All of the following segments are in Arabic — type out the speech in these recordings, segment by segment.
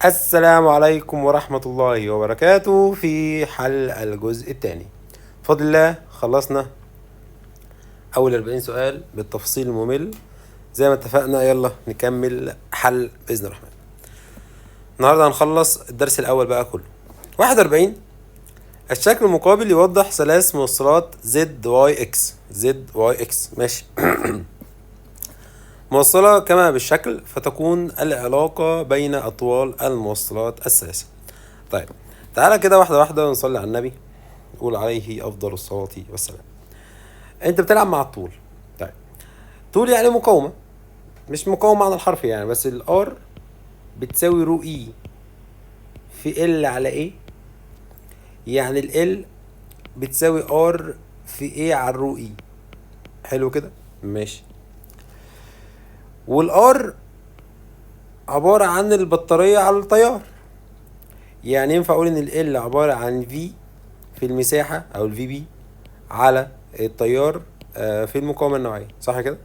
السلام عليكم ورحمة الله وبركاته. في حل الجزء الثاني بفضل الله خلصنا أول 40 سؤال بالتفصيل الممل زي ما اتفقنا. يلا نكمل حل بإذن الرحمن. النهاردة هنخلص الدرس الأول بقى كله. 41. الشكل المقابل يوضح ثلاث موصلات زد واي اكس. ماشي. موصلة كما بالشكل فتكون العلاقة بين أطوال الموصلات الثلاثة. طيب تعالى كده واحدة واحدة ونصلي على النبي نقول عليه أفضل الصلاة والسلام. أنت بتلعب مع الطول. طيب طول يعني مقاومة، مش مقاومة عن الحرف يعني، بس الار بتساوي رو اي في ال على ايه، يعني ال بتساوي ار في ايه على الرو اي. حلو كده ماشي. والار عبارة عن البطارية على التيار، يعني ينفع اقول ان ال عبارة عن في المساحة او الفي بي على التيار في المقاومة النوعية، صح كده؟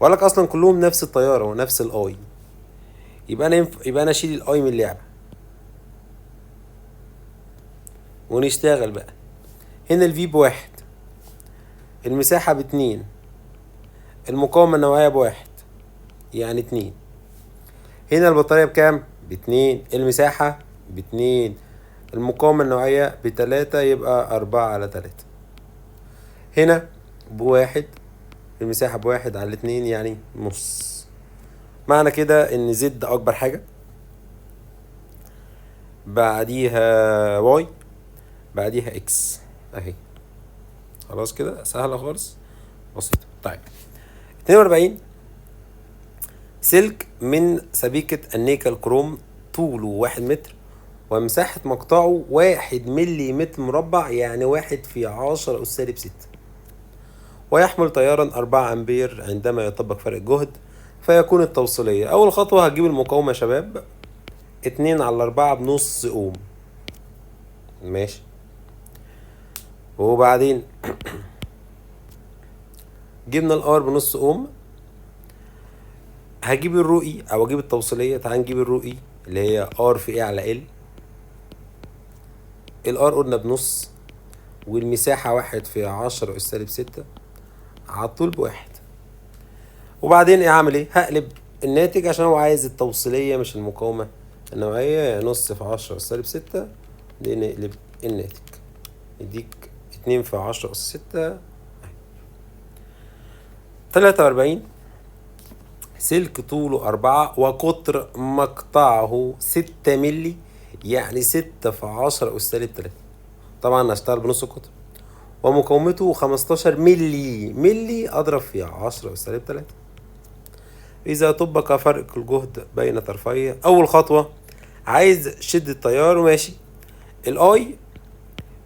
وقال لك اصلا كلهم نفس التيار ونفس الاي، يبقى انا اشيل الاي من اللعبة ونشتغل بقى. هنا الفي بواحد، المساحة باتنين، المقاومة النوعية بواحد يعني اتنين. هنا البطارية بكام؟ باتنين، المساحة باتنين، المقاومة النوعية بتلاتة، يبقى أربعة على تلاتة. هنا بواحد، المساحة بواحد على اتنين يعني نص. معنى كده ان زد اكبر حاجة، بعديها واي، بعديها اكس اهي. خلاص كده سهلة خالص بسيطة. طيب 42. سلك من سبيكة النيكل كروم طوله 1 متر ومساحة مقطعه 1 ملي مربع، يعني 1/10⁻⁶، ويحمل تيارا 4 أمبير. عندما يطبق فرق الجهد فيكون التوصيلية. أول خطوة هتجيب المقاومة يا شباب، 2/4 بنص أوم. ماشي. وبعدين جبنا الار بنص أوم، هجيب الرؤي أو أجيب التوصيلية. تعال نجيب الرؤي اللي هي ار في ايه على ال. الار قلنا بنص، والمساحة 1/10⁻⁶، على الطول بواحد. وبعدين اعمل ايه؟ هقلب الناتج عشان هو عايز التوصيلية مش المقاومة النوعية، يعني نص في 10⁻⁶. دي نقلب الناتج يديك 2/10⁻⁶. 43. سلك طوله 4 وقطر مقطعه 6 ملي، يعني 6/10⁻3. طبعا هشتغل بنص القطر. ومقاومته 15 ملي اضرب في 10⁻3. إذا طبق فرق الجهد بين طرفي. أول خطوة عايز شدة التيار، ماشي. الآي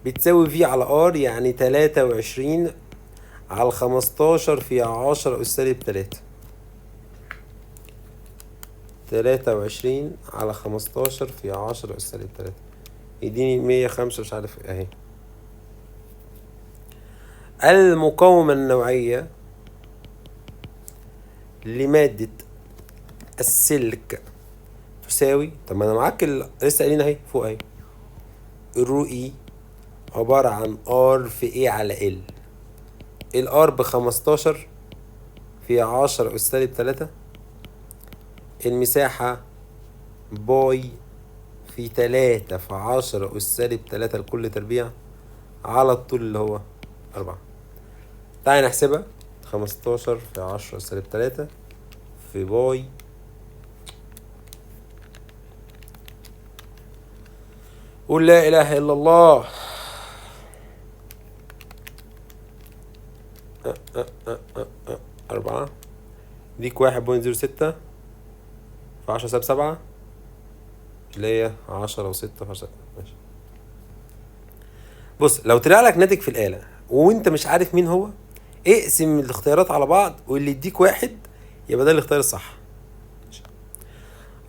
بتساوي في على آر، يعني 23/15⁻⁻3. 23/15⁻⁻3 يديني 105 مش عارف اهي. المقاومة النوعية لمادة السلك تساوي، طب ما انا معاك لسه قايلين اهي فوق اهي، الرو اي عبارة عن ار في ايه على ال. الار ب15/10⁻3، المساحة باي في 3/10⁻3 لكل تربيع على الطول اللي هو 4. تعالى نحسبها. 15/10⁻3 في باي، قول لا إله إلا الله. 4 ديك 1.06 في 10⁻7 اللي هي 10 و6 في 10. ماشي. بص لو طلع لك ناتج في الآلة وانت مش عارف مين هو، اقسم الاختيارات على بعض واللي يديك واحد يبقى ده الاختيار الصح.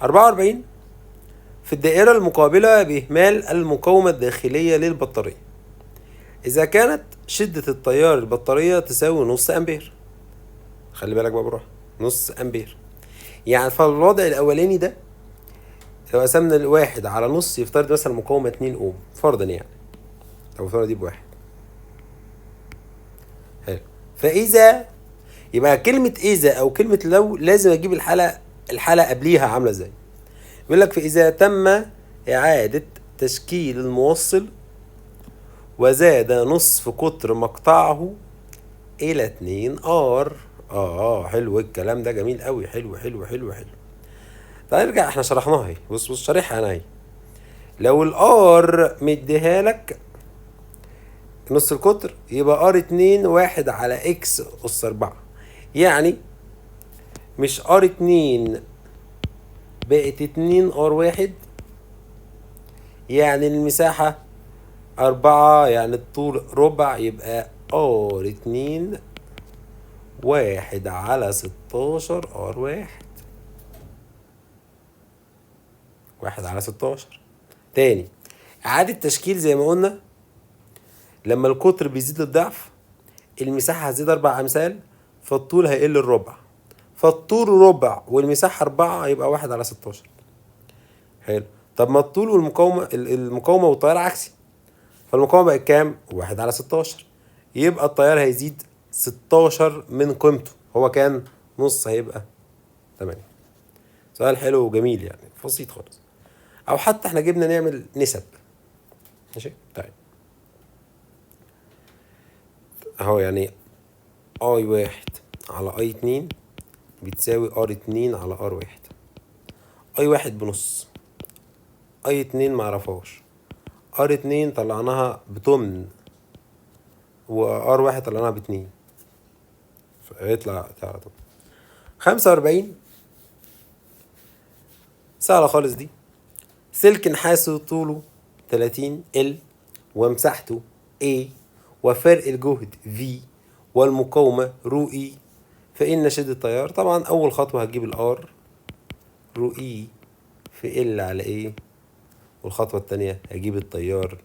44. في الدائرة المقابلة بإهمال المقاومة الداخلية للبطارية، إذا كانت شدة التيار البطارية تساوي نص أمبير. خلي بالك بقى بروح نص أمبير، يعني في الوضع الأولاني ده لو قسمنا الواحد على نص يفترض مثلا المقاومة 2 اوم فرضا يعني، لو فرضا دي بواحد. حلو. فإذا، يبقى كلمة إذا أو كلمة لو لازم أجيب الحالة قبليها عاملة إزاي. بيقول لك فإذا تم إعادة تشكيل الموصل وزاد نصف قطر مقطعه إلى 2 ار. حلو الكلام ده، جميل قوي، حلو حلو حلو حلو. تعال نرجع، احنا شرحناها اهي، بص شارحها انا اهي. لو الار مديها لك نص القطر يبقى ار 2 1 على اكس اس 4. يعني مش ار 2 بقت 2 ار 1، يعني المساحة 4، يعني الطول ربع، يبقى ار 2 1 على 16 ار 1 على 16. تاني، إعادة تشكيل زي ما قلنا، لما القطر بيزيد الضعف المساحة هتزيد 4 أمثال، فالطول هيقل الربع، فالطول ربع والمساحة 4 يبقى 1 على 16. حلو. طب ما الطول والمقاومة، المقاومة والتيار عكسي، فالمقاومة بقت كام؟ 1 على 16، يبقى التيار هيزيد 16 من قيمته، هو كان نص هيبقى 8. سؤال حلو وجميل يعني، بسيط خالص. أو حتى احنا جبنا نعمل نسب. ماشي. طيب اهو، يعني اي 1 على اي 2 بتساوي ار 2 على ار 1. اي 1 بنص، اي 2 معرفهاش، ار 2 طلعناها بتمن، وار 1 طلعناها ب2، فيطلع على طول 45. سهلة خالص دي. سلك نحاس طوله 30 ال ومساحته A وفرق الجهد V والمقاومة رو E، فإن شدة التيار، طبعا أول خطوة هتجيب الار رو E في ال على A، والخطوة التانية هجيب التيار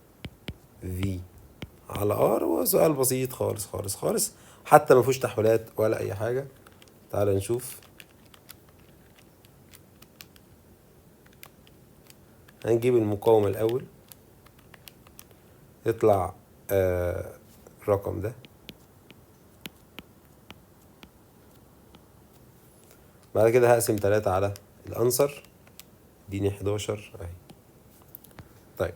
V على R. وسؤال بسيط خالص خالص خالص، حتى ما فيهوش تحويلات ولا أي حاجة. تعال نشوف. هنجيب المقاومة الأول، يطلع الرقم ده. بعد كده هقسم 3 على الأنصر، اديني 11 اهي. طيب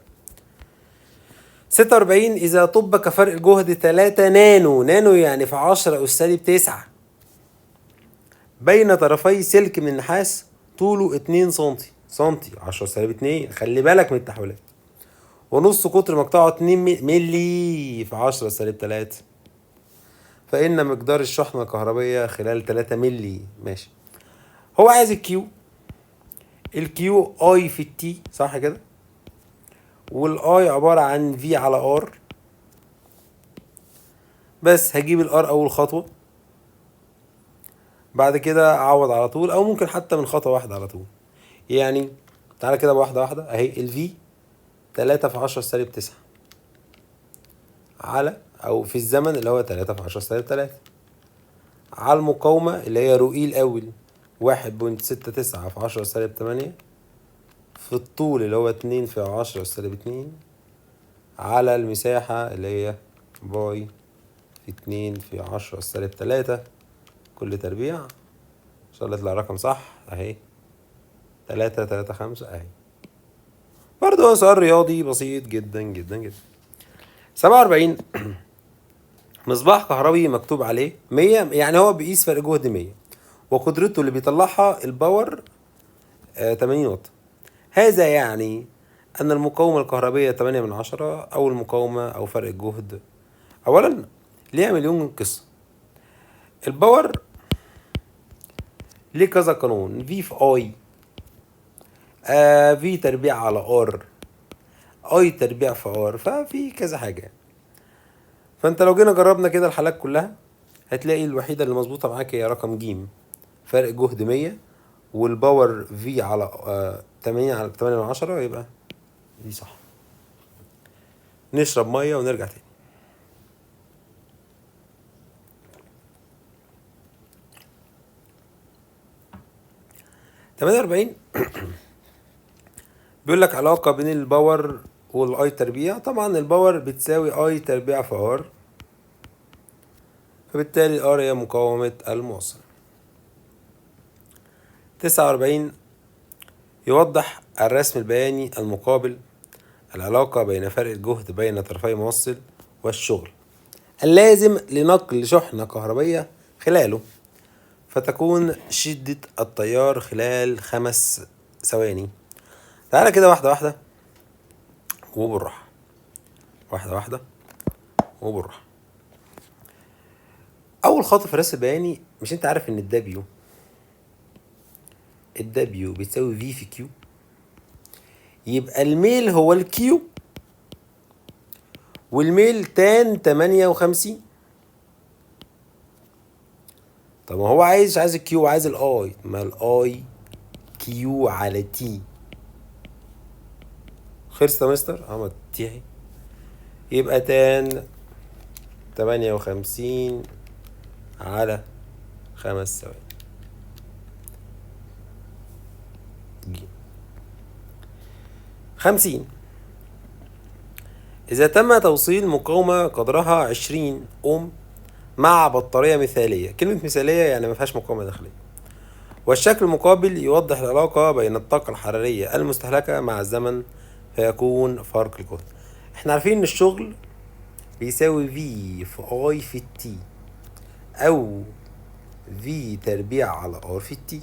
46. إذا طبق فرق الجهد 3 نانو، نانو يعني في 10 أس سالب 9، بين طرفي سلك من النحاس طوله 2 سنتي، 10 سالب 2، خلي بالك من التحويلات، ونص قطر مقطعه 2 ملي في 10 سالب 3، فإن مقدار الشحنة الكهربية خلال 3 ملي. ماشي. هو عايز الكيو اي في التي، صح كده؟ والاي عبارة عن في على ار، بس هجيب الار اول خطوة، بعد كده اعوض على طول، او ممكن حتى من خطوة واحدة على طول. يعني تعالى كده واحدة واحدة اهي. الفي 3 في 10 سالب 9 على، او في الزمن اللي هو 3 في 10 سالب 3، على المقاومة اللي هي رو اي الاول 1.69 في 10 سالب 8، في الطول اللي هو 2 في 10 سالب 2، على المساحة اللي هي باي في 2 في 10 سالب 3 كل تربيع. ان شاء الله يطلع رقم صح اهي، 3.35 اهي. برضه هو سؤال رياضي بسيط جدا جدا جدا. 47. مصباح كهربي مكتوب عليه 100، يعني هو بيقيس فرق جهد 100، وقدرته اللي بيطلعها الباور 80 واط. هذا يعني أن المقاومة الكهربية 8 من 10، أو المقاومة أو فرق الجهد. أولا ليها مليون قصة. الباور ليه كذا قانون، في اي، في تربيع على ار، اي تربيع في ار، ففي كذا حاجة. فانت لو جينا جربنا كده الحالات كلها، هتلاقي الوحيدة اللي مظبوطة معاك هي رقم ج، فرق جهد 100 والباور في على 8 على 8 من 10، يبقى دي صح. نشرب مية ونرجع تاني. 48. بيقول لك علاقة بين الباور والاي تربيع. طبعا الباور بتساوي اي تربيع في ار، فبالتالي الار هي مقاومة الموصل. 49. يوضح الرسم البياني المقابل العلاقة بين فرق الجهد بين طرفي موصل والشغل اللازم لنقل شحنة كهربية خلاله، فتكون شدة التيار خلال 5 ثواني. تعالى كده واحدة واحدة وبالراحة، واحدة واحدة وبالراحة. أول خطوة في الرسم البياني، مش أنت عارف إن الدبليو بتساوي في في كيو؟ يبقى الميل هو الكيو، والميل تان 58. طب ما هو عايز الكيو وعايز الاي، ما الاي كيو على تي. خلصت يا مستر؟ ما تي اهي. يبقى تان 58 على 5 ثواني. 50. إذا تم توصيل مقاومة قدرها 20 أوم مع بطارية مثالية. كلمة مثالية يعني مفيهاش مقاومة داخلية. والشكل المقابل يوضح العلاقة بين الطاقة الحرارية المستهلكة مع الزمن، فيكون فرق الجهد. احنا عارفين ان الشغل بيساوي في اي في التي، او في تربيع على ار في التي.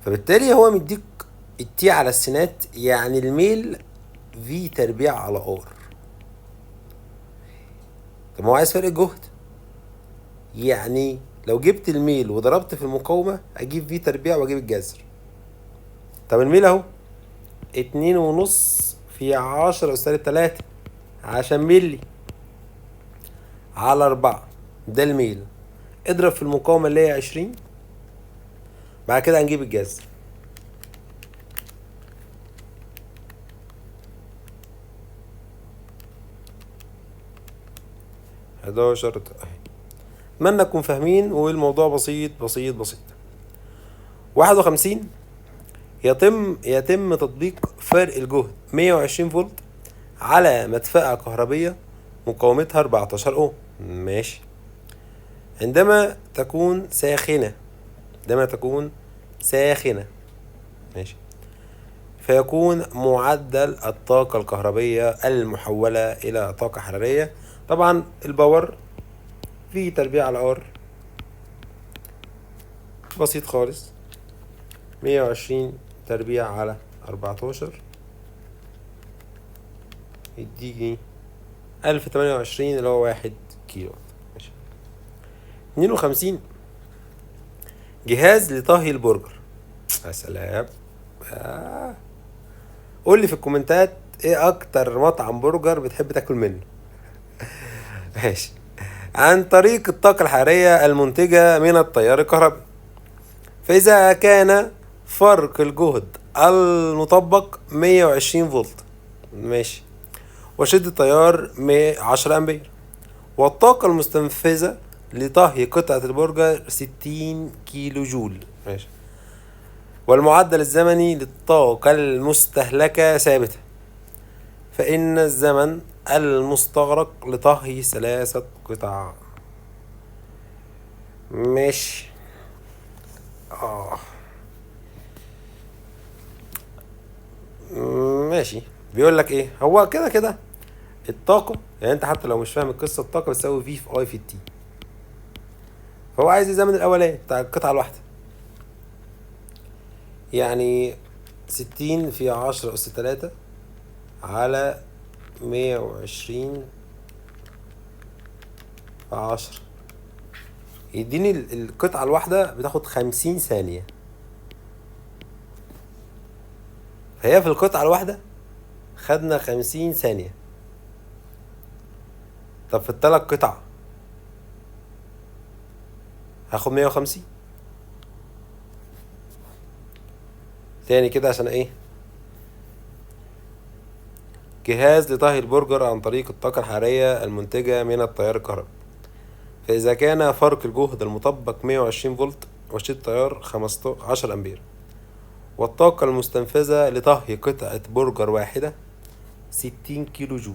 فبالتالي هو مديك التي على السينات، يعني الميل في تربيع على ار. طب ما هو عايز فرق الجهد، يعني لو جبت الميل وضربت في المقاومة اجيب في تربيع واجيب الجذر. طب الميل اهو 2.5 في 10 أس -3 عشان ملي على 4، ده الميل. اضرب في المقاومة اللي هي 20، بعد كده هنجيب الجذر. حداشر اهي. اتمنى تكون فاهمين والموضوع بسيط بسيط بسيط. 51. يتم تطبيق فرق الجهد 120 فولت على مدفأة كهربية مقاومتها 14 اوم. ماشي. عندما تكون ساخنة ماشي، فيكون معدل الطاقة الكهربية المحولة إلى طاقة حرارية. طبعا الباور في تربيع على ار، بسيط خالص. 120 تربيع على 14 يديني 1028 اللي هو 1 كيلو. ماشي. 52. جهاز لطهي البرجر. يا سلام. قول لي في الكومنتات ايه اكتر مطعم برجر بتحب تاكل منه. ماشي. عن طريق الطاقة الحرارية المنتجة من التيار الكهربي. فإذا كان فرق الجهد المطبق 120 فولت ماشي، وشدة التيار 10 أمبير، والطاقة المستنفذة لطهي قطعة البرجر 60 كيلو جول ماشي، والمعدل الزمني للطاقة المستهلكة ثابتة، فإن الزمن المستغرق لطهي 3 قطع. ماشي. ماشي. بيقول لك ايه؟ هو كده كده الطاقة، يعني انت حتى لو مش فاهم القصة، الطاقة بتساوي في اي في التي. فهو عايز الزمن الاولاني بتاع القطعة الواحدة، يعني 60 في 10 أس 3 على 120 في 10 يديني القطعة الواحدة بتاخد 50 ثانية. فهي في القطعة الواحدة خدنا 50 ثانية. طب في ال3 قطع هاخد 150. تاني كده عشان ايه؟ جهاز لطهي البرجر عن طريق الطاقة الحرارية المنتجة من التيار الكهربي. فإذا كان فرق الجهد المطبق 120 فولت وشدة التيار 10 أمبير، والطاقة المستنفذة لطهي قطعة برجر واحدة 60 كيلو جول.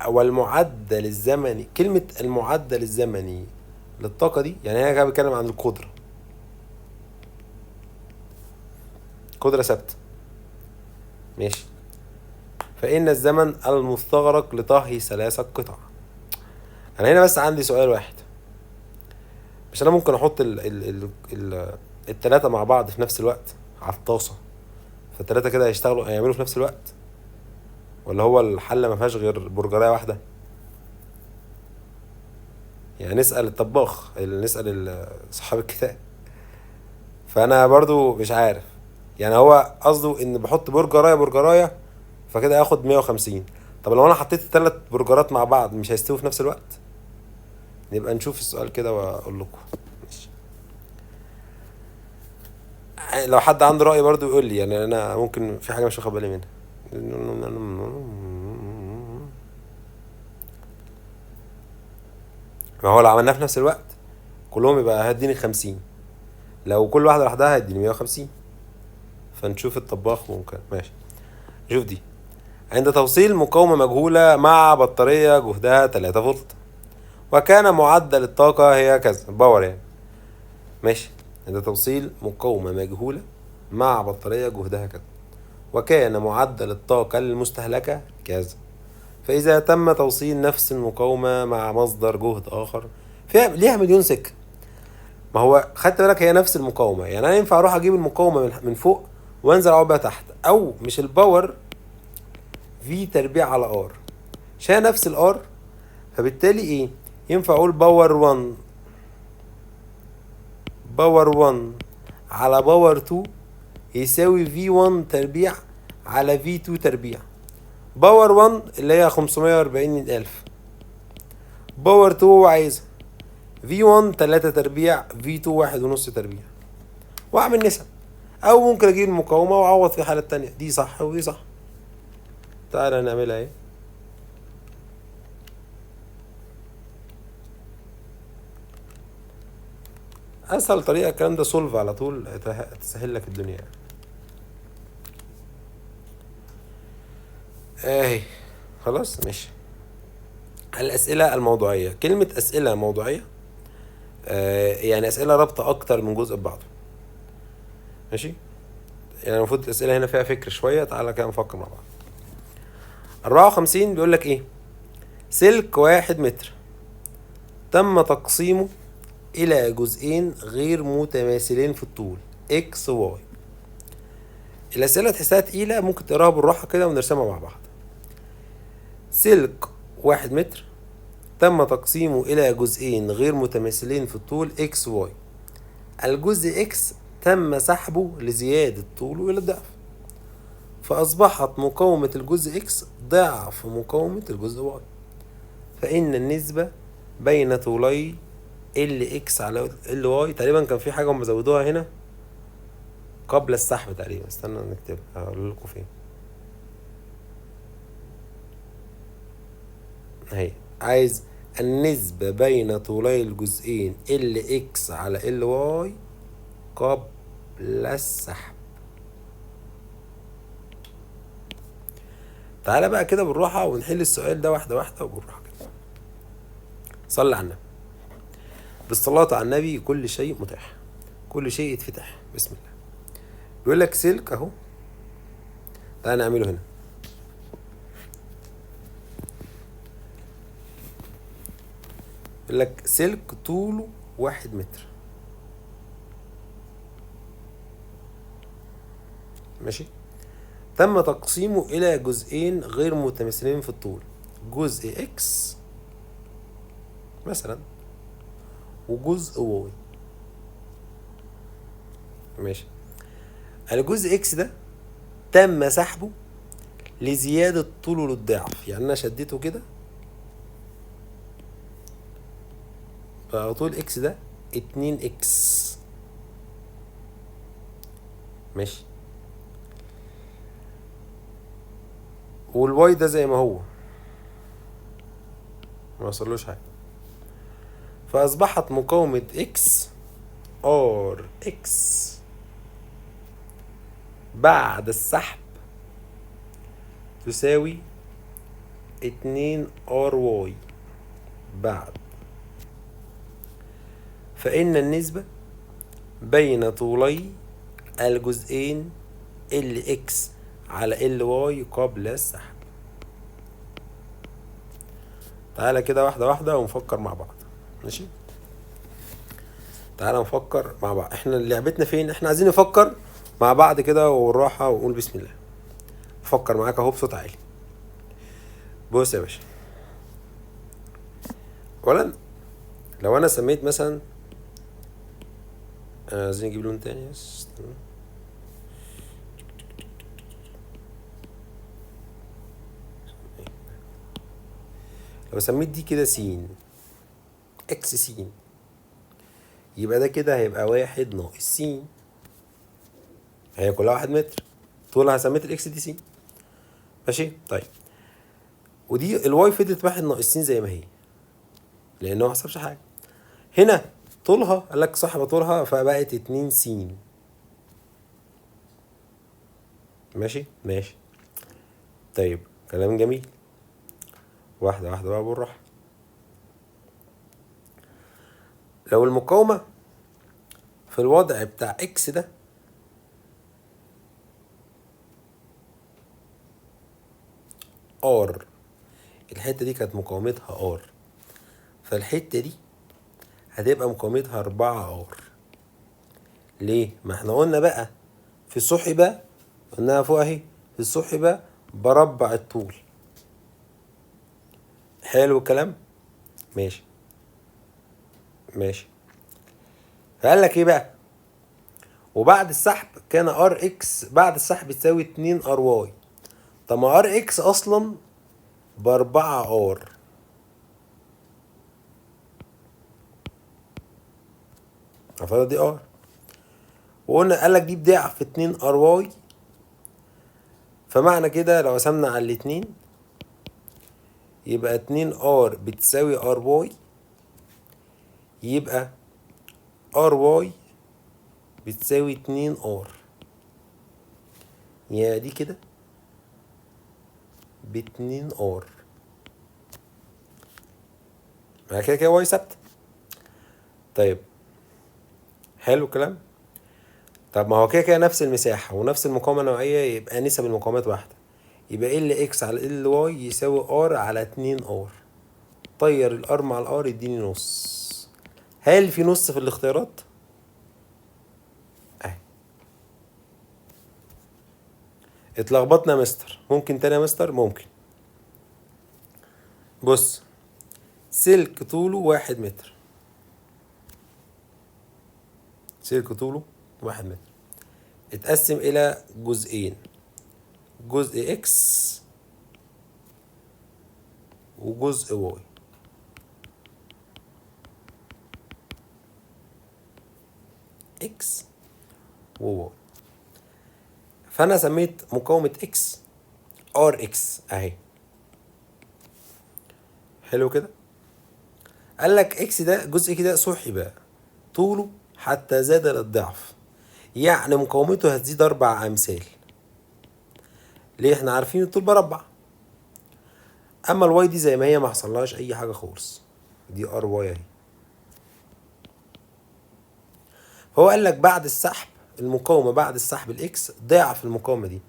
والمعدل الزمني، كلمة المعدل الزمني للطاقة دي يعني هي بتكلم عن القدرة، قدرة ثابتة. ماشي. فإن الزمن المستغرق لطهي 3 قطع. أنا هنا بس عندي سؤال واحد، مش أنا ممكن أحط التلاتة مع بعض في نفس الوقت على الطاسة، فالتلاتة كده هيعملوا في نفس الوقت، ولا هو الحلة ما فيهاش غير برجراية واحدة؟ يعني نسأل الطباخ، نسأل صحاب الكتاب. فأنا برضو مش عارف، يعني هو قصده إن بحط برجراية فكده هاخد 150. طب لو أنا حطيت التلات برجرات مع بعض مش هيستووا في نفس الوقت؟ نبقى نشوف السؤال كده وأقول لكم. ماشي. لو حد عنده رأي برضو يقول لي، يعني أنا ممكن في حاجة مش واخد بالي منها. ما هو لو عملناه في نفس الوقت كلهم يبقى هيديني 50، لو كل واحدة لوحدها هيديني 150. فنشوف الطباخ ممكن. ماشي. شوف دي. عند توصيل مقاومة مجهولة مع بطارية جهدها 3 فولت، وكان معدل الطاقة هي كذا، باور يعني. ماشي. عند توصيل مقاومة مجهولة مع بطارية جهدها كذا، وكان معدل الطاقة المستهلكة كذا. فإذا تم توصيل نفس المقاومة مع مصدر جهد آخر فيها ليها مليون سكة. ما هو خدت بالك هي نفس المقاومة، يعني أنا ينفع أروح أجيب المقاومة من فوق وأنزل أقعد بيها تحت، أو مش الباور في تربيع على ار، عشان نفس الار. فبالتالي إيه؟ ينفع أقول باور 1 على باور 2 يساوي V1 تربيع على V2 تربيع. باور 1 اللي هي 540,000، باور 2 هو عايزها V1 3 تربيع، V2 1.5 تربيع، واعمل نسب. او ممكن اجيب المقاومة واعوض في الحالة التانية، دي صح ودي صح. تعالى نعملها ايه. اسهل طريقة الكلام ده سولف على طول، تسهل لك الدنيا يعني. اهي خلاص. ماشي. الاسئلة الموضوعية. كلمة اسئلة موضوعية يعني اسئلة رابطة اكتر من جزء ببعضه. ماشي. يعني المفروض الاسئلة هنا فيها فكر شوية. تعالى كده نفكر مع بعض. 54 بيقول لك ايه؟ سلك 1 متر تم تقسيمه الى جزئين غير متماثلين في الطول اكس واي. الاسئلة تحسها تقيلة، ممكن تقراها بالراحة كده ونرسمها مع بعض. سلك 1 متر تم تقسيمه الى جزئين غير متماثلين في الطول اكس واي. الجزء اكس تم سحبه لزيادة طوله الى الضعف، فاصبحت مقاومة الجزء اكس ضعف مقاومة الجزء واي. فان النسبة بين طولي ال اكس على ال واي، تقريبا كان في حاجة هم زودوها هنا قبل السحب تقريبا، استنى نكتبها هقول لكم فين. اهي، عايز النسبة بين طولي الجزئين ال اكس على ال واي قبل السحب. تعالى بقى كده بالراحة ونحل السؤال ده واحدة واحدة وبالراحة كده. صلي على النبي. بالصلاة على النبي كل شيء متاح، كل شيء يتفتح. بسم الله. بيقول لك سلك اهو، تعالى نعمله هنا. بيقول لك سلك طوله 1 متر. ماشي. تم تقسيمه الى جزئين غير متماثلين في الطول، جزء اكس مثلا وجزء واي. ماشي. الجزء اكس ده تم سحبه لزيادة طوله للضعف، يعني انا شديته كده بقى طول اكس ده 2 اكس. ماشي. والواي ده زي ما هو، ما وصلوش حاجة. فاصبحت مقاومة اكس ار اكس بعد السحب تساوي 2RY بعد، فإن النسبة بين طولي الجزئين LX على LY قبل السحب. تعالى كده واحدة واحدة ونفكر مع بعض. ماشي، تعالى نفكر مع بعض. احنا لعبتنا فين؟ احنا عايزين نفكر مع بعض كده والراحة ونقول بسم الله. فكر معاك اهو بصوت عالي. بص يا باشا، اولا لو انا سميت مثلا عايزين نجيب لون تاني بس. لو سميت دي كده س اكس س، يبقى ده كده هيبقى 1 ناقص س، هي كلها 1 متر، طولها سميت الاكس دي س. ماشي طيب، ودي الواي فضلت 1 ناقص س زي ما هي لانه ما حسبش حاجه. هنا طولها قال لك صاحب طولها فبقت 2 س. ماشي ماشي طيب، كلام جميل. واحده واحده بقى بالراحه. لو المقاومه في الوضع بتاع اكس ده ار، الحته دي كانت مقاومتها ار، فالحته دي هتبقى مقاومتها 4 ار. ليه؟ ما احنا قلنا بقى في السحبه، قلناها فوق اهي، في السحبه بربع الطول. حلو الكلام. ماشي ماشي، فقال لك ايه بقى؟ وبعد السحب كان ار اكس بعد السحب تساوي 2 ار واي. طب ما ار اكس اصلا ب4 ار، فده دي ار، وقلنا قال لك دي بضعف 2 ار واي، فمعنى كده لو قسمنا على الاتنين يبقى 2 ار بتساوي ار واي، يبقى ار واي بتساوي 2 ار، يا دي كده ب2 ار. ما كده كده واي ثابته. طيب حلو الكلام. طب ما هو كده كده نفس المساحه ونفس المقاومه النوعيه، يبقى نسب المقاومات واحده، يبقى ال اكس على ال واي يساوي ار على 2 ار. طير الار مع الار يديني نص. هل في نص في الاختيارات؟ اهي. اتلخبطنا يا مستر، ممكن تاني يا مستر؟ ممكن. بص، سلك طوله 1 متر، سلك طوله 1 متر اتقسم الى جزئين، جزء اكس وجزء واي. اكس وواي، فانا سميت مقاومة اكس ار اكس اهي. حلو كده. قال لك اكس ده جزء كده سحب طوله حتى زاد للضعف، يعني مقاومته هتزيد 4 امثال. ليه؟ احنا عارفين الطول بربع. اما الواي دي زي ما هي ما حصلهاش اي حاجه خالص، دي ار واي اهي. فهو قال لك بعد السحب المقاومه بعد السحب الاكس ضعف المقاومه دي،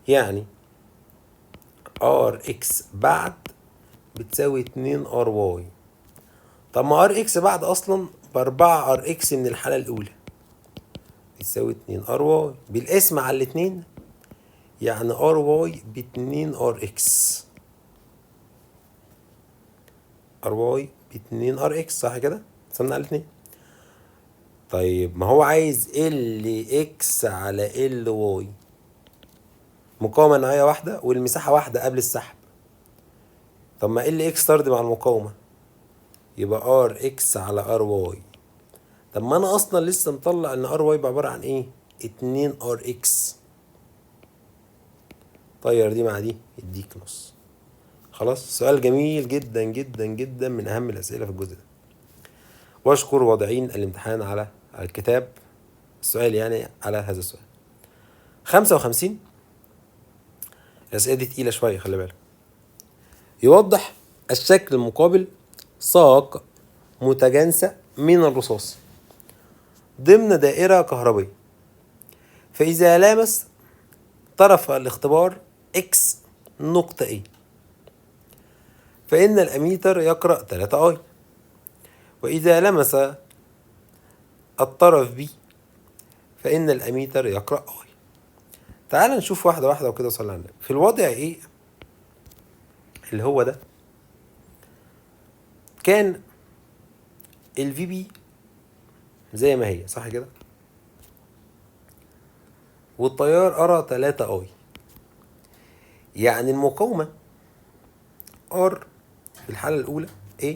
يعني ار اكس بعد بتساوي 2 ار واي. طب ما ار اكس بعد اصلا ب4 ار اكس من الحاله الاولى بتساوي 2 ار واي، بالقسم على الاتنين يعني ار واي ب2 ار اكس. ار واي ب2 ار اكس صح كده؟ قسمنا على الاتنين. طيب ما هو عايز ال اكس على ال واي، مقاومة نوعية واحدة والمساحة واحدة قبل السحب. طب ما ال اكس طرد مع المقاومة، يبقى ار اكس على ار واي. طب ما انا اصلا لسه مطلع ان ار واي بعبارة عن ايه؟ 2 ار اكس. طير دي مع دي يديك نص. خلاص، سؤال جميل جدا جدا جدا، من اهم الاسئلة في الجزء ده. واشكر واضعين الامتحان على الكتاب، السؤال يعني على هذا السؤال. 55. الأسئلة دي تقيلة شوية، خلي بالك. يوضح الشكل المقابل ساق متجانسة من الرصاص ضمن دائرة كهربية، فإذا لامس طرف الاختبار X نقطة A فإن الأميتر يقرأ 3 I، وإذا لمس الطرف B فإن الأميتر يقرأ I. تعال نشوف واحدة واحدة وكده صلى على النبي. في الوضع إيه اللي هو ده، كان ال VB زي ما هي صح كده، والتيار أرى 3 I، يعني المقاومة R في الحالة الأولى A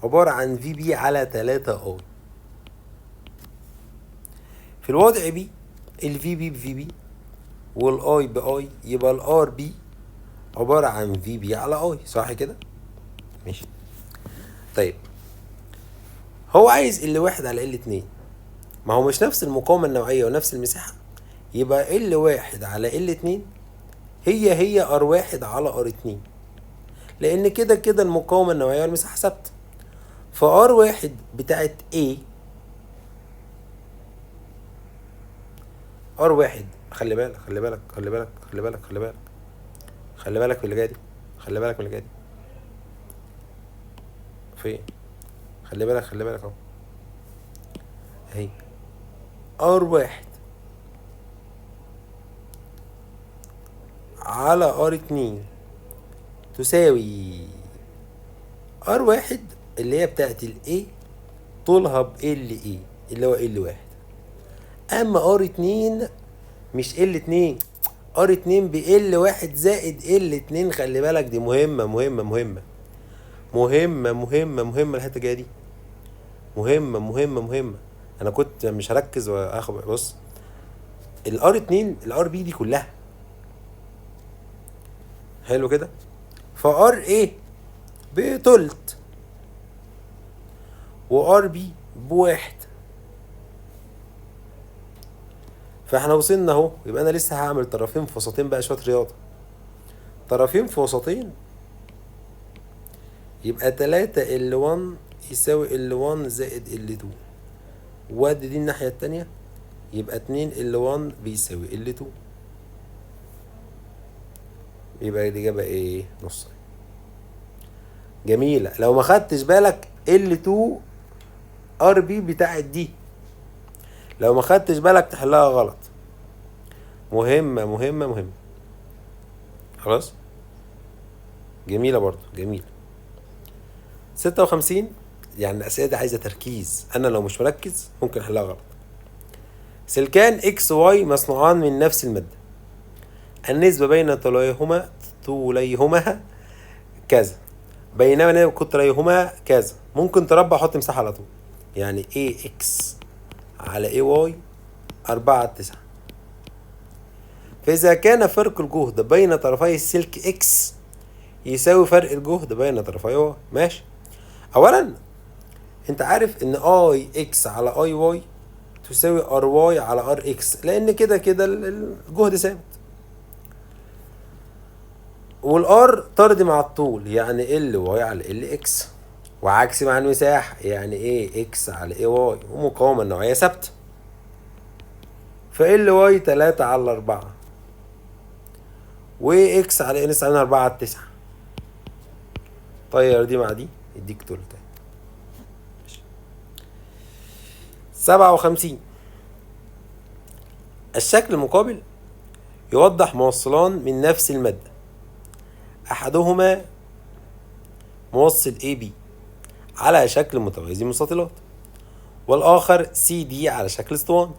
عبارة عن VB على 3 I. في الوضع B ال VB ب VB وال I ب I، يبقى ال RB عبارة عن VB على I، صح كده؟ ماشي. طيب هو عايز ال واحد على ال اتنين، ما هو مش نفس المقاومة النوعية ونفس المساحة، يبقى ال واحد على ال اتنين هي R واحد على R اتنين، لأن كده كده المقاومة النوعية والمساحة ثابتة. ف R واحد بتاعت A R واحد، خلي بالك خلي بالك خلي بالك خلي بالك خلي بالك خلي بالك من اللي جاي دي، خلي بالك من اللي جاي دي فين، خلي بالك خلي بالك اهو اهي. R واحد على R اتنين تساوي R واحد اللي هي بتاعت ال A طولها ب L A اللي هو L واحد، اما R اتنين مش L اتنين، R اتنين ب L واحد زائد L اتنين. خلي بالك دي مهمة مهمة مهمة مهمة مهمة مهمة الحتة الجاية دي مهمة مهمة مهمة. انا كنت مش هركز واخد، بص الار 2 الار بي دي كلها حلو كده، فار ايه بتلت وار بي بواحد، فاحنا وصلنا اهو. يبقى انا لسه هعمل طرفين في وسطين بقى، شويه رياضه. طرفين في وسطين يبقى 3 L1 يساوي L1 زائد L2، وادي دي الناحيه التانية يبقى 2 L1 بيساوي L2، يبقى الإجابة ايه؟ نص. جميلة. لو ما خدتش بالك L2 RB بتاعت دي، لو ما خدتش بالك تحلها غلط. مهمة مهمة مهمة. خلاص؟ جميلة برضو، جميلة. 56 يعني الأسئلة دي عايزة تركيز، أنا لو مش مركز ممكن أحلها غلط. سلكان X و Y مصنوعان من نفس المادة، النسبة بين طوليهما كذا، بينما قطريهما كذا. ممكن تربع حط مساحة على طول، يعني AX على AY 4/9. فإذا كان فرق الجهد بين طرفي السلك X يساوي فرق الجهد بين طرفي Y. ماشي. أولا أنت عارف إن IX على IY تساوي RY على RX، لأن كده كده الجهد ثابت، والار طرد مع الطول يعني ال واي على ال اكس، وعكس مع المساحة يعني ايه اكس على ايه واي، ومقاومة النوعية ثابتة، فال واي 3 على 4 واكس على ان نسعى 4/9. طير دي مع دي يديك طول تاني. 57 الشكل المقابل يوضح موصلان من نفس المادة، أحدهما موصل AB على شكل متوازي مستطيلات، والآخر CD على شكل اسطواني،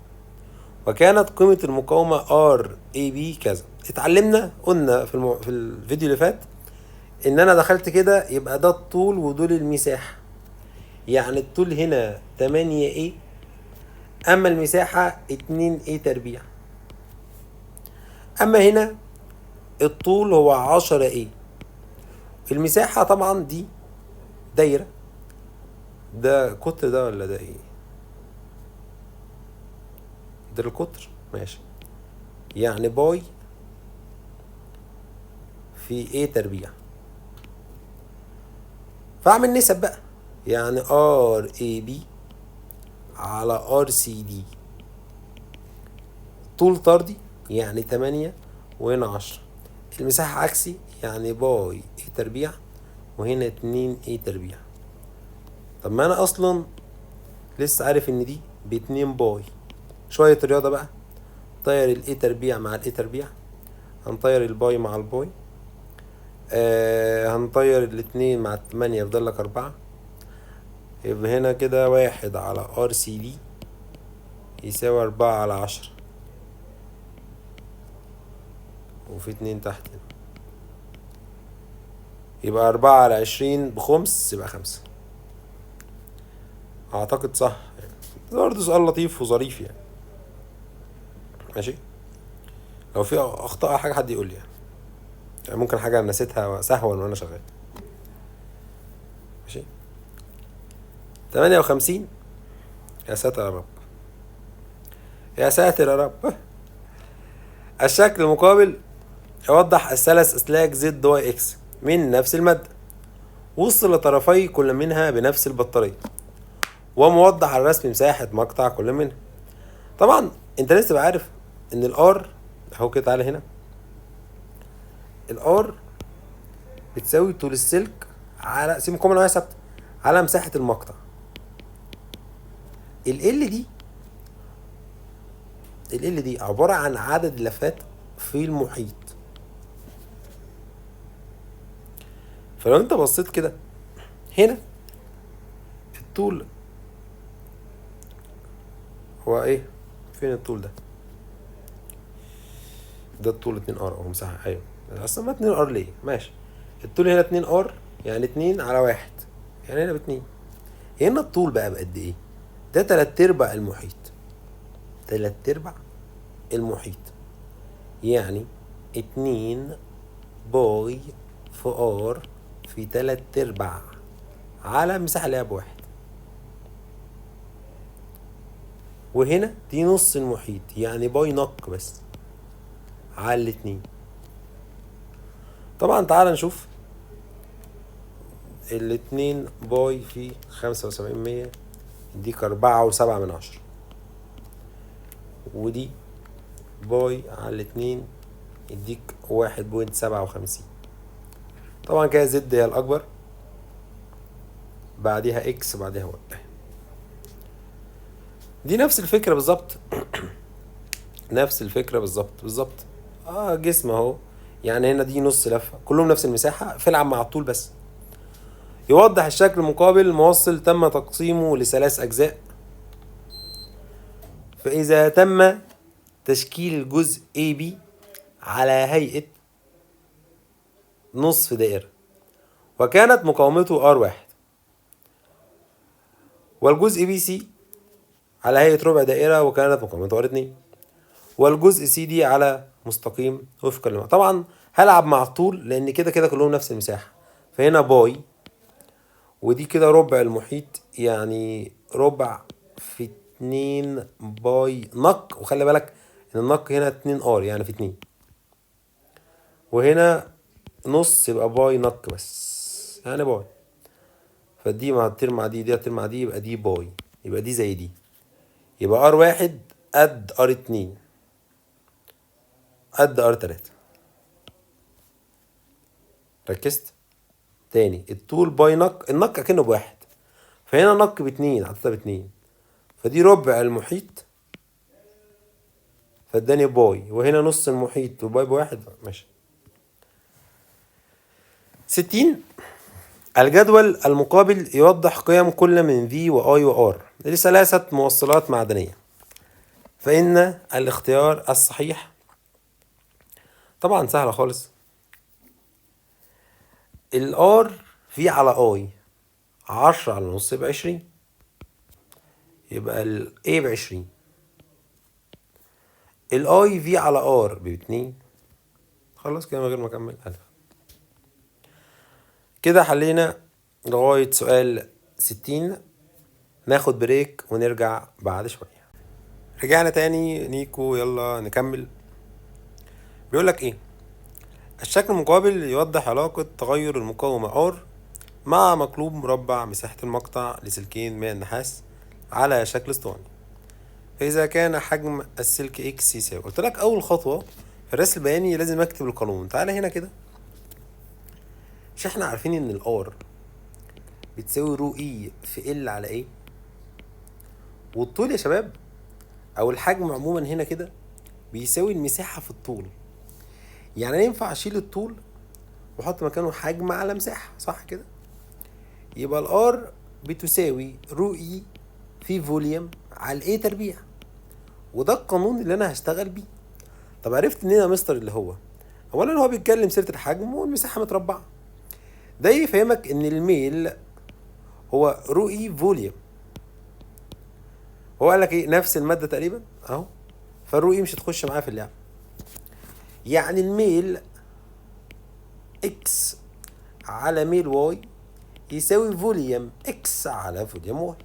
وكانت قيمة المقاومة RAB كذا. اتعلمنا قلنا في الفيديو اللي فات إن أنا دخلت كده يبقى ده الطول ودول المساحة، يعني الطول هنا 8A أما المساحة 2A تربيع. أما هنا الطول هو 10A، المساحة طبعا دي دايرة، ده قطر ده ولا ده ايه؟ ده القطر. ماشي. يعني باي في A تربيع. فاعمل نسب بقى، يعني RAB على RCD. طول طردي يعني 8 وهنا 10. المساحة عكسي يعني باي A تربيع وهنا 2A تربيع. طب ما انا اصلا لسه عارف ان دي ب2 باي. شوية رياضة بقى، طير ال A تربيع مع ال A تربيع، هنطير الباي مع الباي، هنطير الاتنين مع 8 يفضل لك 4. يبقى هنا كده 1 على RCD يساوي 4 على 10، وفي 2 تحت هنا. يبقى 4 على 20 بخمس، يبقى 5. اعتقد صح يعني. ده برضه سؤال لطيف وظريف يعني. ماشي، لو في اخطاء أو حاجه حد يقول لي يعني ممكن حاجه نسيتها سهوا وانا شغال. ماشي. 58. يا ساتر يا رب، يا ساتر يا رب. الشكل المقابل يوضح الثلاث اسلاك زد واي اكس من نفس الماده، وصل طرفي كل منها بنفس البطاريه، وموضح على الرسم مساحه مقطع كل منها. طبعا انت لازم تبقى عارف ان الار اهو كده. تعالى هنا، الار بتساوي طول السلك على سيب مقاومه نوعيه ثابته على مساحه المقطع. ال دي عباره عن عدد اللفات في المحيط. فلو انت بصيت كده هنا، الطول هو ايه؟ فين الطول ده؟ ده الطول 2 ار او مساحه. ايوه اصلا ما 2 ار ليه؟ ماشي. الطول هنا 2 ار يعني 2 على 1، يعني هنا ب2. هنا الطول بقى بقد ايه؟ ده 3/4 المحيط. 3/4 المحيط يعني 2 باي في ار في 3/4 على مساحة اللي هي ب1. وهنا دي نص المحيط يعني باي نق بس على الاتنين. طبعا تعال نشوف. 2 باي في 75 يديك 4.7، ودي باي على 2 يديك 1.57. طبعا كده زد هي الأكبر، بعديها اكس، بعديها واي. دي نفس الفكرة بالظبط. نفس الفكرة بالظبط. جسم اهو، يعني هنا دي نص لفة، كلهم نفس المساحة، في العب مع الطول بس. يوضح الشكل المقابل موصل تم تقسيمه ل3 أجزاء. فإذا تم تشكيل الجزء AB على هيئة نصف دائرة، وكانت مقاومته R1، والجزء BC على هيئة ربع دائرة وكانت مقاومته R2، والجزء CD على مستقيم وفقا لما. طبعا هلعب مع الطول لأن كده كده كلهم نفس المساحة. فهنا باي، ودي كده ربع المحيط يعني ربع في 2 باي نق. وخلي بالك ان النق هنا 2 ار يعني في 2، وهنا نص يبقى باي نق بس يعني باي. فدي مع التر مع دي، دي التر مع دي، يبقى دي باي، يبقى دي زي دي. يبقى R1 قد R2 قد R3. ركزت؟ تاني، الطول باي نق، النق اكنه ب1، فهنا نق ب2 حطيتها ب2، فدي ربع المحيط فاداني باي، وهنا نص المحيط وباي ب1. ماشي. 60. الجدول المقابل يوضح قيم كل من V و I و R لثلاثة موصلات معدنية. فإن الاختيار الصحيح طبعا سهلة خالص. ال R V على I 10 على نص يبقى 20، يبقى ال A ب20. ال I V على R ب2. خلاص كده من غير ما أكمل ألف. كده حلينا لغاية سؤال 60. ناخد بريك ونرجع بعد شوية. رجعنا تاني نيكو، يلا نكمل. بيقول لك ايه؟ الشكل المقابل يوضح علاقة تغير المقاومة R مع مقلوب مربع مساحة المقطع لسلكين من النحاس على شكل اسطواني، فإذا كان حجم السلك X يساوي. قلت لك أول خطوة في الرسم البياني لازم أكتب القانون. تعالى هنا كده، مش احنا عارفين إن الR بتساوي رو E في L على A؟ والطول يا شباب أو الحجم عموما هنا كده بيساوي المساحة في الطول. يعني ينفع أشيل الطول وأحط مكانه حجم على مساحة، صح كده؟ يبقى الار بتساوي رو اي في فوليوم على الاي تربيع، وده القانون اللي انا هشتغل بيه. طب عرفت منين يا مستر اللي هو؟ اولا هو بيتكلم سيره الحجم والمساحه متربعه، ده يفهمك ان الميل هو رو اي فوليوم. هو قال لك ايه؟ نفس الماده تقريبا اهو، فالرو اي مش هتخش معاه في اللعب. يعني الميل اكس على ميل واي يساوي فوليوم اكس على فوليوم واي.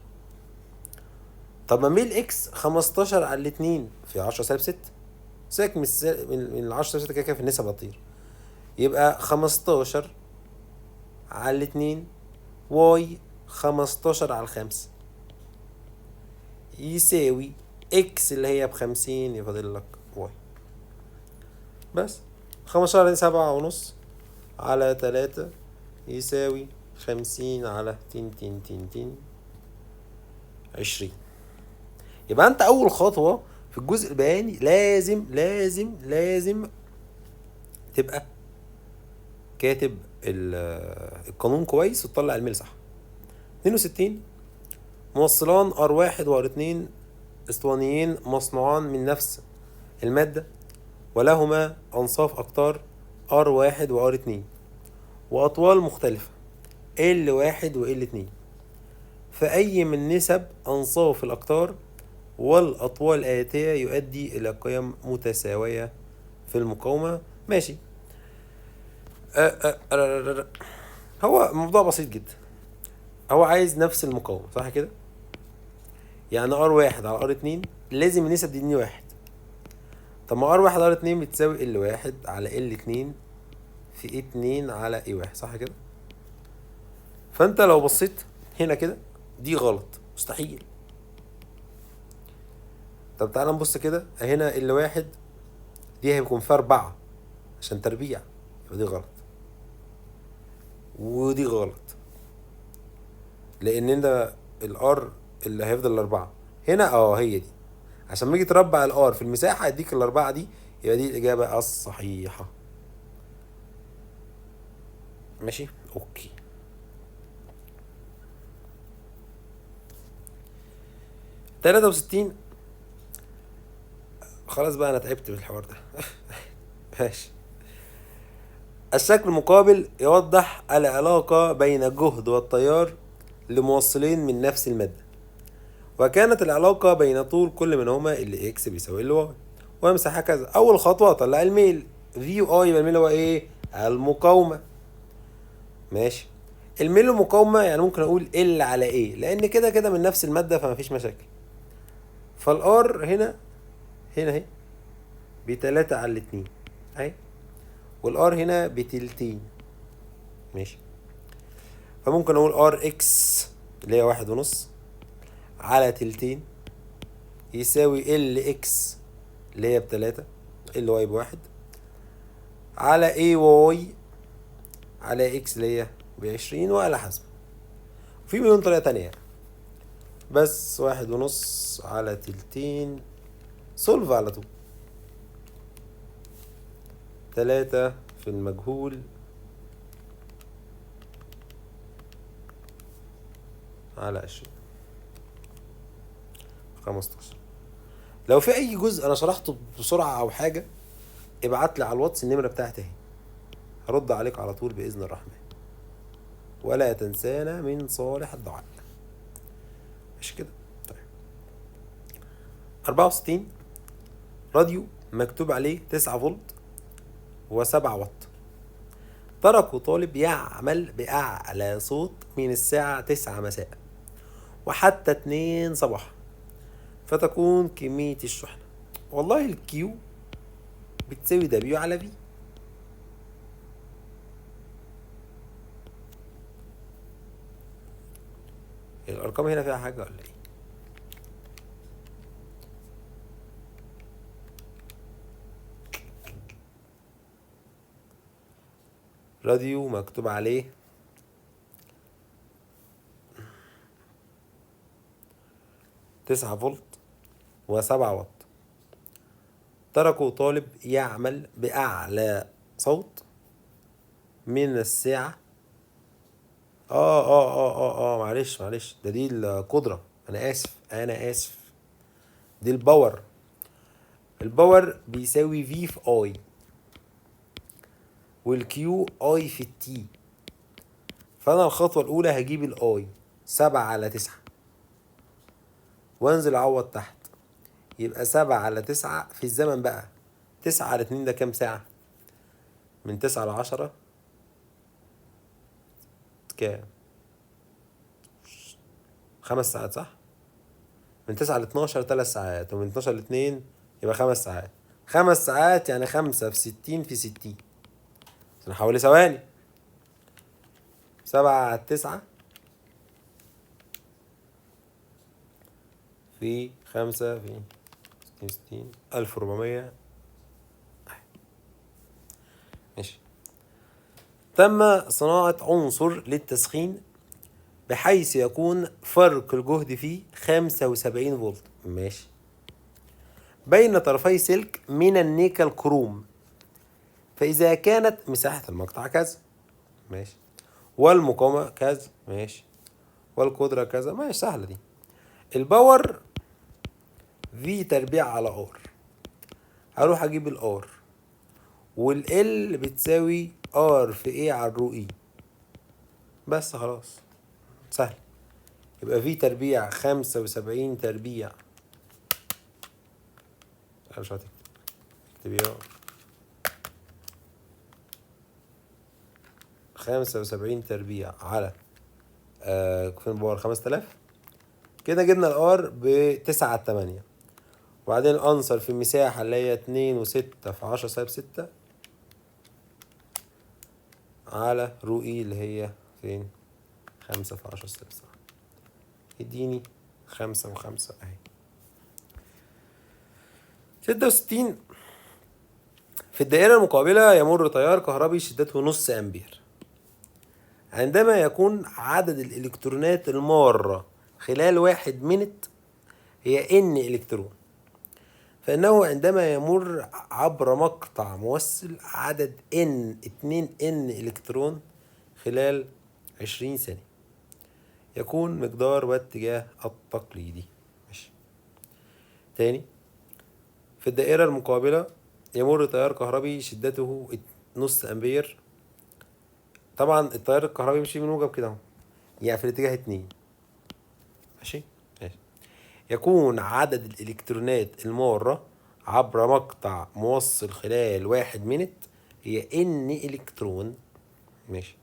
طب ما ميل اكس 15 على الاتنين في 10 سالب 6، سيبك من ال 10 سالب 6 كده كده في النسب هتطير، يبقى 15 على الاتنين واي 15 على الخمسة يساوي اكس اللي هي ب50، يفضل لك واي بس. 15 على 7.5 على 3 يساوي 50 على تين 20. يبقى انت اول خطوة في الجزء البياني لازم تبقى كاتب القانون كويس وتطلع الميل صح. 62 موصلان R1 و R2 اسطوانيين مصنوعان من نفس المادة ولهما أنصاف أقطار R1 و R2 وأطوال مختلفة L1 و L2، فأي من نسب أنصاف الأقطار والأطوال الآتية يؤدي إلى قيم متساوية في المقاومة. ماشي. هو موضوع بسيط جدا، هو عايز نفس المقاومة صح كده؟ يعني R1 على R2 لازم النسب دي 2-1. طب ما R1 على R2 بتساوي L1 على L2 في 2 على A1 صح كده؟ فانت لو بصيت هنا كده دي غلط مستحيل. طب تعالى نبص كده، هنا L1 دي هيكون فيها 4 عشان تربيع، يبقى دي غلط ودي غلط، لان ده الار اللي هيفضل الاربعة هنا هي دي، عشان ما يجي تربع الار في المساحة يديك الاربعة دي، يبقى دي الاجابة الصحيحة. ماشي اوكي. 63 خلاص بقى انا تعبت من الحوار ده. ماشي. الشكل المقابل يوضح العلاقة بين الجهد والتيار لموصلين من نفس المادة، وكانت العلاقة بين طول كل منهما اللي اكس بيساوي اللي واي وامسح هكذا. اول خطوة اطلع الميل في يبقى الميل هو ايه؟ المقاومة. ماشي. الميل المقاومة يعني ممكن اقول ال على ايه، لان كده كده من نفس المادة فمفيش مشاكل. فالار هنا اهي ب3 على 2 اهي، والار هنا ب2. ماشي. فممكن اقول ار اكس اللي هي 1.5 على 2 يساوي ال اكس اللي هي ب3 ال واي ب1 على اي واي على اكس اللي هي ب20 وعلى حسب. في مليون طريقة تانية بس 1.5 على 2 سولف على طول. 3 في المجهول على 20 15. لو في اي جزء انا شرحته بسرعة او حاجة ابعت لي على الواتس، النمرة بتاعتي اهي، هرد عليك على طول بإذن الرحمن. ولا تنسانا من صالح الدعاء. مش كده؟ طيب 64 راديو مكتوب عليه 9 فولت و7 واط، تركوا طالب يعمل بأعلى صوت من الساعة 9 مساء وحتى 2 صباحا، فتكون كمية الشحنة. والله الكيو بتساوي دبليو على في. الارقام هنا فيها حاجه ولا ايه؟ راديو مكتوب عليه 9 فولت و7 واط. تركوا طالب يعمل بأعلى صوت من الساعة. معلش دي القدرة. أنا آسف. دي الباور. الباور بيساوي في اي، والكيو اي في التي. فأنا الخطوة الأولى هجيب الاي 7/9 وانزل أعوض تحت. يبقى 7/9 في الزمن بقى. 9/2 ده كام ساعة؟ من 9 ل10 كام؟ 5 ساعات صح؟ من 9 ل12 3 ساعات، ومن 12 ل2 يبقى 5 ساعات. 5 ساعات يعني 5 في 60 عشان حوالي ثواني. 7/9 في 5 في 60 1400. ماشي. تم صناعة عنصر للتسخين بحيث يكون فرق الجهد فيه 75 فولت. ماشي. بين طرفي سلك من النيكل كروم، فإذا كانت مساحة المقطع كذا. ماشي. والمقاومة كذا. ماشي. والقدرة كذا. ماشي سهلة دي. الباور في تربيع على ار. هروح اجيب الار، والال بتساوي ار في ايه على الرو اي. بس خلاص سهل. يبقى في تربيع 75 تربيع. مش هتكتب، اكتب ايه؟ 75 تربيع على فين باور 5000. كده جبنا الار ب9/8. وبعدين الانسر في المساحة اللي هي 2.6 في 10⁻6 على رو اي اللي هي فين 5 في 10⁻7 يديني 5 و5 اهي. 66. في الدائرة المقابلة يمر تيار كهربي شدته نص أمبير. عندما يكون عدد الإلكترونات المارة خلال 1 منت هي N إلكترون، فإنه عندما يمر عبر مقطع موصل عدد 2N إلكترون خلال 20 ثانية يكون مقدار واتجاه التقليدي. ماشي. تاني. في الدائرة المقابلة يمر تيار كهربي شدته نص أمبير. طبعا التيار الكهربي يمشي من موجب كده اهو، يعني في الاتجاه 2. ماشي. يكون عدد الإلكترونات المارة عبر مقطع موصل خلال 1 منت هي N إلكترون. ماشي.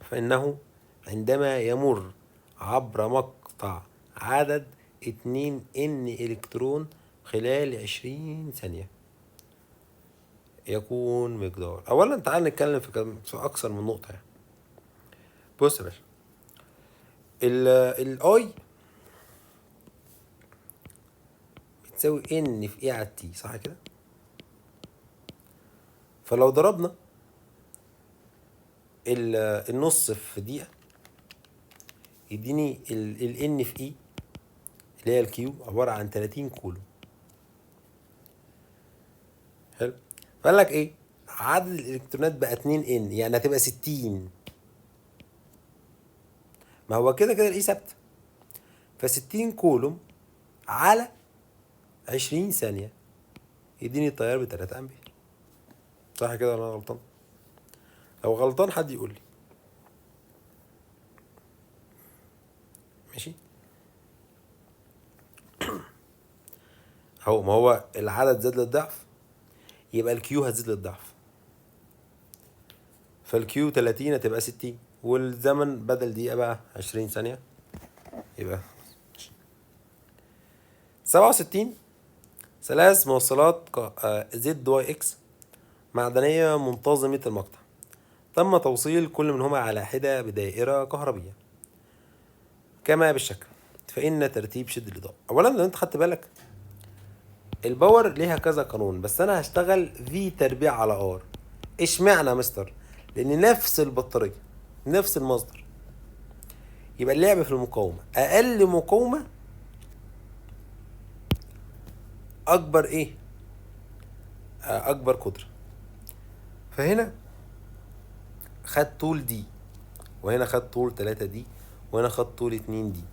فإنه عندما يمر عبر مقطع عدد 2N إلكترون خلال 20 ثانية يكون مقدار. أولا تعال نتكلم في أكثر من نقطة يعني. بص يا باشا، الاي بتساوي N في ايه على التي، صح كده؟ فلو ضربنا النص في دقيقة يديني ال N في اي اللي هي الكيو عبارة عن 30 كولو. حلو. فقال لك ايه؟ عدد الالكترونات بقى 2N يعني هتبقى 60. ما هو كده كده الاي ثابتة. ف60 كولوم على 20 ثانية يديني التيار ب3 أمبير. صح كده ولا أنا غلطان؟ لو غلطان حد يقول لي. ماشي. اهو، ما هو العدد زاد للضعف يبقى الكيو هتزيد للضعف. فالكيو 30 هتبقى 60، والزمن بدل دقيقة بقى 20 ثانية. يبقى 67. ثلاث موصلات زد واي اكس معدنية منتظمة المقطع، تم توصيل كل منهما على حدة بدائرة كهربية كما بالشكل. فإن ترتيب شد الإضاءة. أولا لو أنت خدت بالك الباور ليها كذا قانون، بس أنا هشتغل في تربيع على ار. اشمعنى يا مستر؟ لأن نفس البطارية نفس المصدر، يبقى اللعب في المقاومة. أقل مقاومة أكبر إيه؟ أكبر قدرة. فهنا خد طول دي، وهنا خد طول 3 دي، وهنا خد طول 2 دي،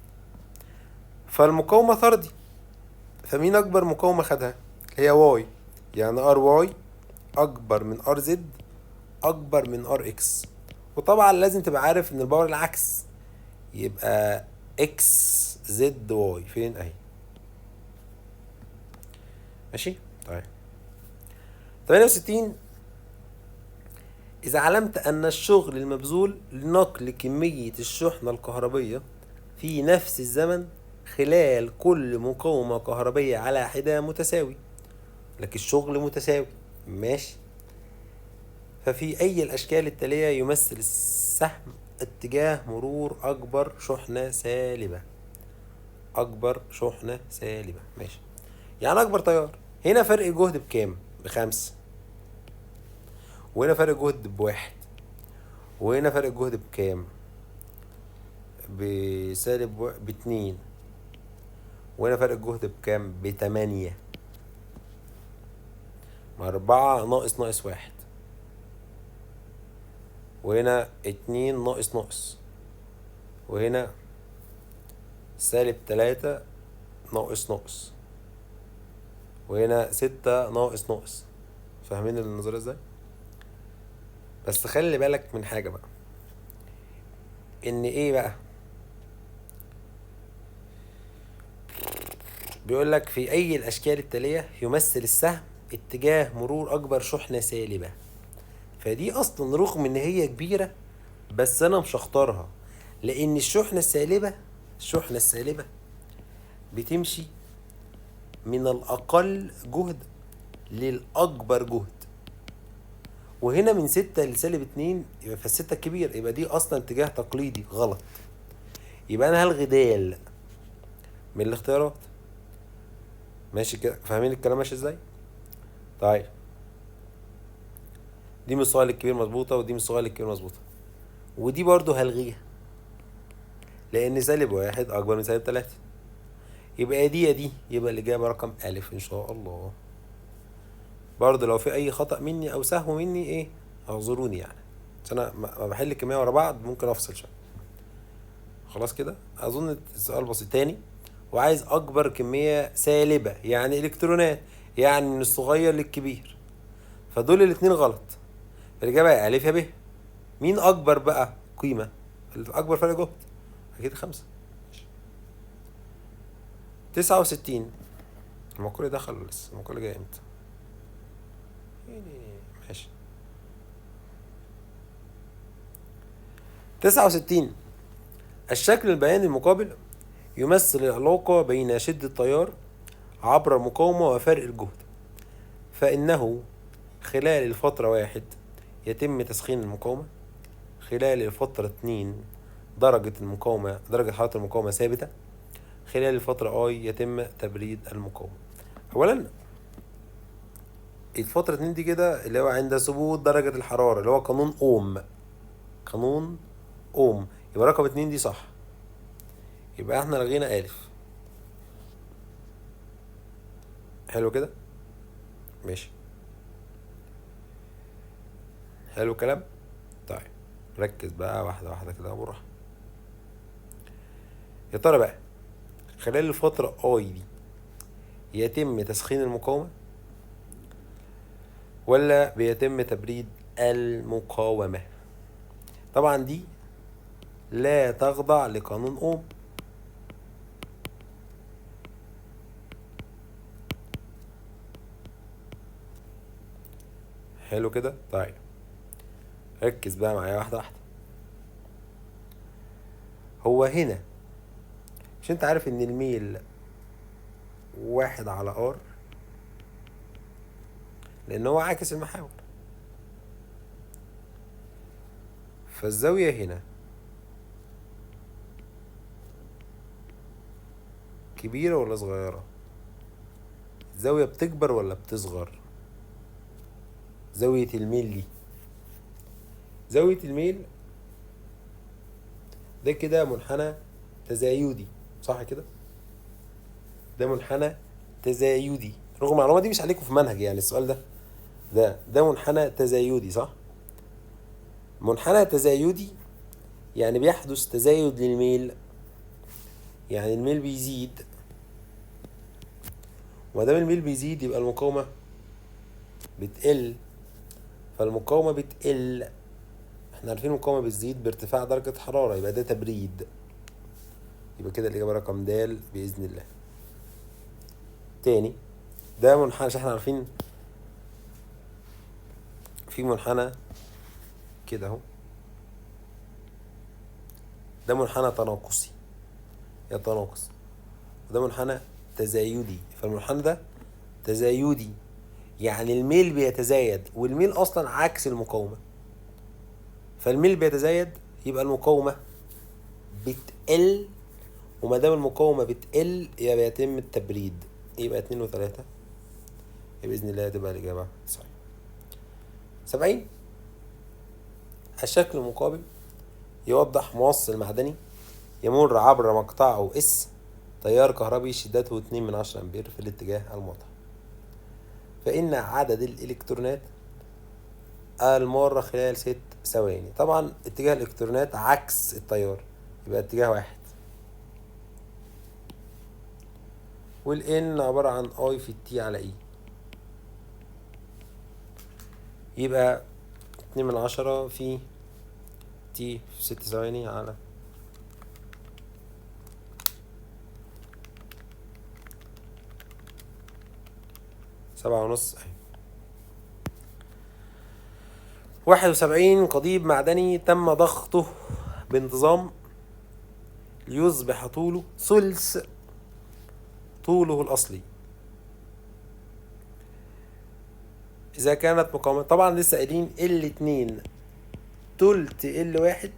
فالمقاومة طردي. فمين أكبر مقاومة خدها؟ هي واي، يعني ار واي أكبر من ار زد أكبر من ار اكس. وطبعا لازم تبقى عارف إن الباور العكس، يبقى اكس زد واي. فين أهي؟ ماشي. طيب 68. إذا علمت أن الشغل المبذول لنقل كمية الشحنة الكهربية في نفس الزمن خلال كل مقاومة كهربية على حدة متساوي، لكن الشغل متساوي، ماشي، ففي أي الأشكال التالية يمثل السهم اتجاه مرور أكبر شحنة سالبة؟ أكبر شحنة سالبة، ماشي. يعني أكبر تيار. هنا فرق جهد بكام؟ ب5، وهنا فرق جهد ب1، وهنا فرق جهد بكام؟ بسالب ب2، وهنا فرق الجهد بكام؟ ب8. 4 ناقص 1، وهنا 2 ناقص، وهنا -3 ناقص، وهنا 6 ناقص. فاهمين النظرية ازاي؟ بس خلي بالك من حاجة بقى، ان ايه بقى؟ بيقول لك في اي الاشكال التالية يمثل السهم اتجاه مرور اكبر شحنة سالبة. فدي اصلا رغم ان هي كبيرة بس انا مش هختارها، لان الشحنة السالبة بتمشي من الاقل جهد للاكبر جهد، وهنا من 6 لسالب 2، يبقى فالستة الكبير، يبقى دي اصلا اتجاه تقليدي غلط. يبقى انا هلغي دال من الاختيارات. ماشي كده؟ فاهمين الكلام ماشي ازاي؟ طيب دي من الصغير للكبير مظبوطة، ودي من الصغير للكبير مظبوطة، ودي برضو هلغيها لان -1 اكبر من -3. يبقى دي يبقى الاجابة رقم الف ان شاء الله. برضو لو في اي خطأ مني او سهو مني ايه اعذروني، يعني عشان انا ما بحل كمية ورا بعض ممكن افصل شوية. خلاص كده اظن السؤال بسيط. تاني، وعايز اكبر كمية سالبة يعني الكترونات، يعني من الصغير للكبير، فدول الاتنين غلط. الاجابة يا الف يا ب. مين اكبر بقى قيمة؟ الاكبر فرق جهد اكيد 5. 69. المقولة دخل ولا لسه؟ المقولة جاية امتى؟ ماشي. 69. الشكل البياني المقابل يمثل العلاقة بين شدة التيار عبر المقاومة وفرق الجهد. فإنه خلال الفترة 1 يتم تسخين المقاومة، خلال الفترة 2 درجة حرارة المقاومة ثابتة، خلال الفترة يتم تبريد المقاومة. أولا الفترة 2 دي كده اللي هو عند ثبوت درجة الحرارة، اللي هو قانون أوم. يبقى رقم 2 دي صح، يبقى احنا لغينا ألف. حلو كده؟ ماشي، حلو الكلام. طيب ركز بقى واحدة واحدة كده وبالراحة. يا ترى بقى خلال الفترة دي يتم تسخين المقاومة ولا بيتم تبريد المقاومة؟ طبعا دي لا تخضع لقانون أوم. حلو كده. طيب ركز بقى معايا واحدة واحدة. هو هنا مش انت عارف ان الميل 1/R، لان هو عاكس المحاور. فالزاوية هنا كبيرة ولا صغيرة؟ الزاوية بتكبر ولا بتصغر؟ زاوية الميل دي، زاوية الميل ده كده منحنى تزايدي، صح كده؟ ده منحنى تزايدي، رغم المعلومة دي مش عليكم في منهج يعني السؤال ده منحنى تزايدي، صح؟ منحنى تزايدي يعني بيحدث تزايد للميل، يعني الميل بيزيد، ومادام الميل بيزيد يبقى المقاومة بتقل، فالمقاومة بتقل. احنا عارفين المقاومة بتزيد بارتفاع درجة حرارة، يبقى ده تبريد. يبقى كده الإجابة رقم د بإذن الله. تاني، ده منحنى، عشان احنا عارفين في منحنى كده اهو، ده منحنى تناقصي يتناقص، وده منحنى تزايدي. فالمنحنى ده تزايدي يعني الميل بيتزايد، والميل اصلا عكس المقاومة، فالميل بيتزايد يبقى المقاومة بتقل، وما دام المقاومة بتقل يبقى يتم التبريد. يبقى 2 و3 بإذن الله تبقى الإجابة صحيحة. 70. الشكل المقابل يوضح موصل معدني يمر عبر مقطعه اس تيار كهربي شدته 2/10 أمبير في الاتجاه الموضح، فإن عدد الإلكترونات المارة خلال 6 ثواني. طبعا اتجاه الإلكترونات عكس التيار، يبقى اتجاه واحد، والN عبارة عن I في T على E، يبقى 2/10 في T في 6 ثواني على 7.5. 71. قضيب معدني تم ضغطه بانتظام ليصبح طوله ثلث طوله الأصلي إذا كانت مقاومة. طبعا لسه قايلين L2 تلت L1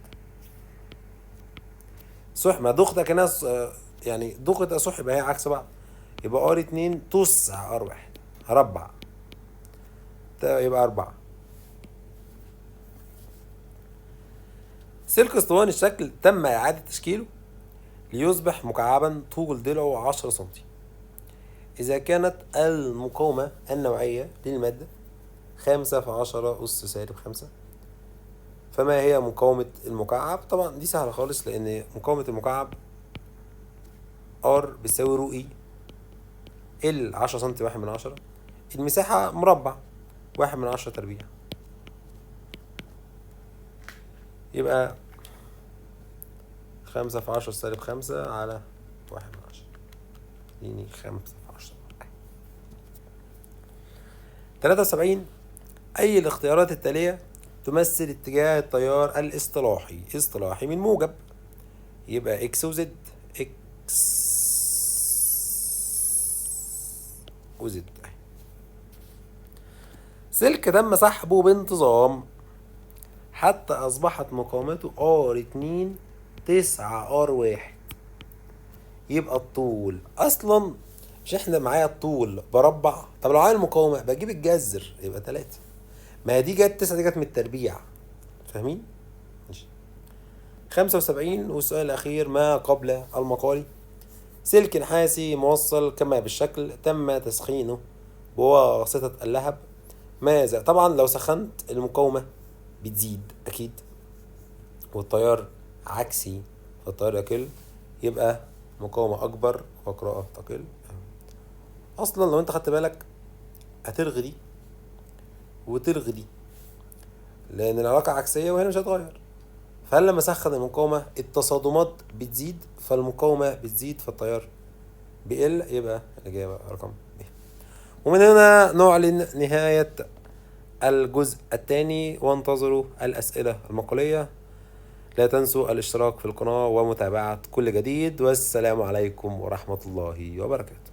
سحب، ما ضغطة كانها يعني ضغطة سحب، يبقى هي عكس بعض، يبقى R2 تسع R1 هربع، يبقى 4. سلك اسطواني الشكل تم إعادة تشكيله ليصبح مكعبا طول ضلعه 10 سنتي إذا كانت المقاومة النوعية للمادة 5×10⁻⁵. فما هي مقاومة المكعب؟ طبعا دي سهلة خالص، لأن مقاومة المكعب R بتساوي رو إي، ال 10 سنتي 1/10، المساحة مربع 1/10 تربيع، يبقى 5×10⁻5 على 1/10 يعني 5×10. 73. أي الاختيارات التالية تمثل اتجاه التيار الاصطلاحي من موجب؟ يبقى اكس وزد، اكس وزد. سلك تم سحبه بانتظام حتى أصبحت مقاومته R2 9 R1، يبقى الطول أصلا، مش احنا معايا الطول بربع، طب لو عايز المقاومة بجيب الجذر يبقى 3، ما دي جت 9 دي جت من التربيع، فاهمين؟ ماشي. 75. والسؤال الأخير ما قبل المقالي. سلك نحاسي موصل كما بالشكل تم تسخينه بواسطة اللهب، ماذا؟ طبعا لو سخنت المقاومة بتزيد أكيد، والتيار عكسي فالتيار يقل، يبقى مقاومة أكبر وقراءة تقل. أصلا لو أنت خدت بالك هتلغي دي وتلغي دي، لأن العلاقة عكسية وهنا مش هتغير. فهل لما سخن المقاومة التصادمات بتزيد، فالمقاومة بتزيد فالتيار بيقل، يبقى الإجابة رقم ب. ومن هنا نعلن نهاية الجزء الثاني، وانتظروا الأسئلة المقالية. لا تنسوا الاشتراك في القناة ومتابعة كل جديد، والسلام عليكم ورحمة الله وبركاته.